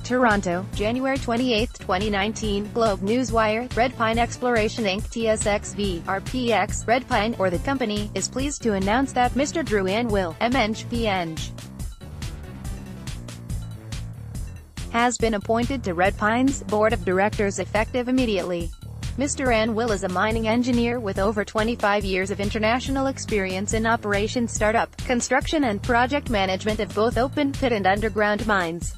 Toronto, January 28, 2019, Globe NEWSWIRE, Red Pine Exploration Inc. TSX-V, RPX, Red Pine, or the company, is pleased to announce that Mr. Drew Anwyll, M.Eng, P.Eng, has been appointed to Red Pine's Board of Directors effective immediately. Mr. Anwyll is a mining engineer with over 25 years of international experience in operations, startup, construction and project management of both open pit and underground mines.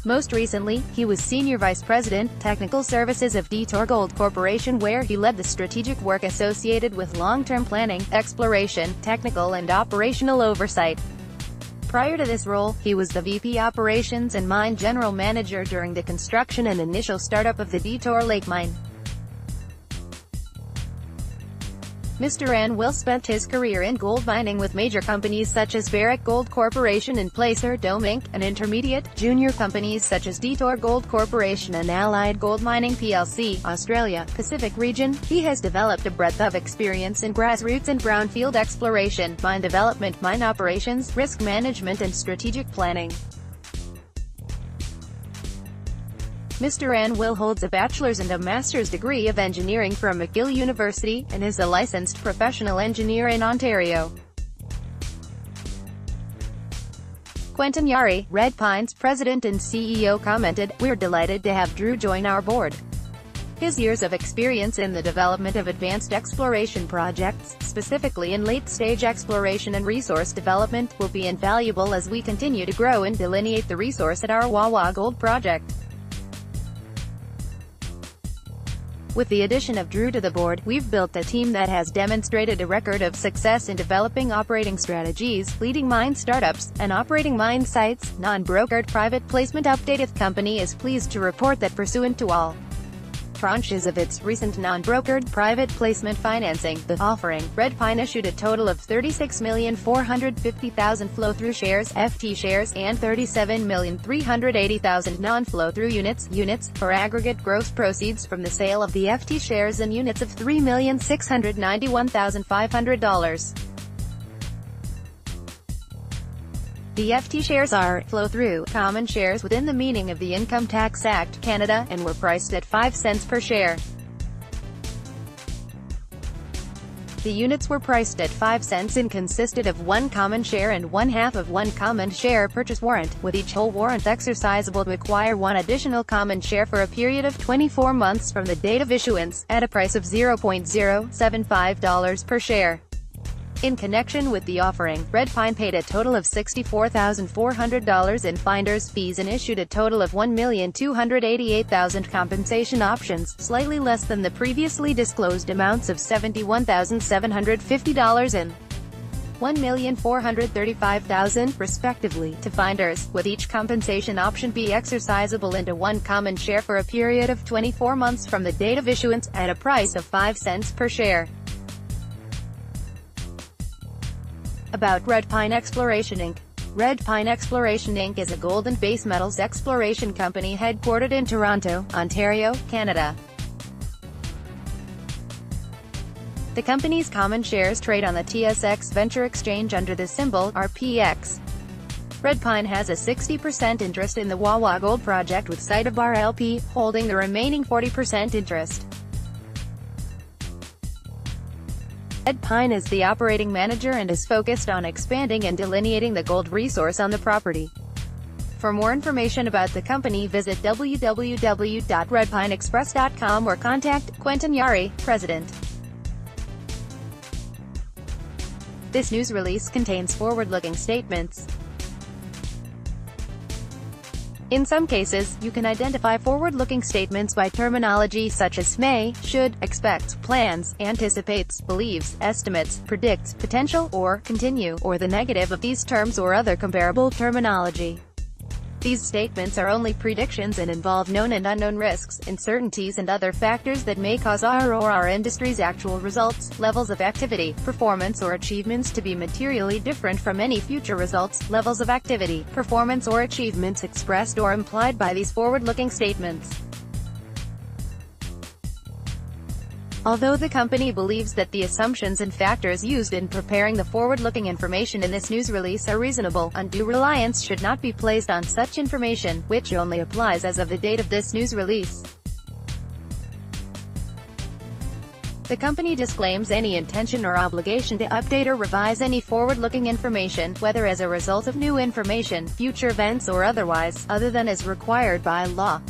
Most recently, he was Senior Vice President, Technical Services of Detour Gold Corporation, where he led the strategic work associated with long-term planning, exploration, technical and operational oversight. Prior to this role, he was the VP Operations and Mine General Manager during the construction and initial startup of the Detour Lake Mine. Mr. Anwyll spent his career in gold mining with major companies such as Barrick Gold Corporation and Placer Dome Inc., and intermediate, junior companies such as Detour Gold Corporation and Allied Gold Mining plc, Australia, Pacific region. He has developed a breadth of experience in grassroots and brownfield exploration, mine development, mine operations, risk management and strategic planning. Mr. Anwyll holds a bachelor's and a master's degree of engineering from McGill University, and is a licensed professional engineer in Ontario. Quentin Yari, Red Pine's president and CEO, commented, "We're delighted to have Drew join our board. His years of experience in the development of advanced exploration projects, specifically in late-stage exploration and resource development, will be invaluable as we continue to grow and delineate the resource at our Wawa Gold project." With the addition of Drew to the board, we've built a team that has demonstrated a record of success in developing operating strategies, leading mine startups, and operating mine sites. Non-brokered private placement update. The company is pleased to report that pursuant to all tranches of its recent non-brokered private placement financing, the offering, Red Pine issued a total of 36,450,000 flow-through shares, FT shares, and 37,380,000 non-flow-through units, for aggregate gross proceeds from the sale of the FT shares and units of $3,691,500. The FT shares are flow-through common shares within the meaning of the Income Tax Act, Canada, and were priced at 5 cents per share. The units were priced at 5 cents and consisted of 1 common share and 1/2 of 1 common share purchase warrant, with each whole warrant exercisable to acquire 1 additional common share for a period of 24 months from the date of issuance, at a price of $0.075 per share. In connection with the offering, Red Pine paid a total of $64,400 in finder's fees and issued a total of 1,288,000 compensation options, slightly less than the previously disclosed amounts of $71,750 and $1,435,000, respectively, to finders, with each compensation option be exercisable into 1 common share for a period of 24 months from the date of issuance, at a price of 5 cents per share. About Red Pine Exploration Inc. Red Pine Exploration Inc. is a gold and base metals exploration company headquartered in Toronto, Ontario, Canada. The company's common shares trade on the TSX Venture Exchange under the symbol RPX. Red Pine has a 60% interest in the Wawa Gold project, with Cytobar LP holding the remaining 40% interest. Red Pine is the operating manager and is focused on expanding and delineating the gold resource on the property. For more information about the company, visit www.redpineexpress.com or contact Quentin Yari, President. This news release contains forward-looking statements. In some cases, you can identify forward-looking statements by terminology such as may, should, expects, plans, anticipates, believes, estimates, predicts, potential, or continue, or the negative of these terms or other comparable terminology. These statements are only predictions and involve known and unknown risks, uncertainties and other factors that may cause our or our industry's actual results, levels of activity, performance or achievements to be materially different from any future results, levels of activity, performance or achievements expressed or implied by these forward-looking statements. Although the company believes that the assumptions and factors used in preparing the forward-looking information in this news release are reasonable, undue reliance should not be placed on such information, which only applies as of the date of this news release. The company disclaims any intention or obligation to update or revise any forward-looking information, whether as a result of new information, future events or otherwise, other than as required by law.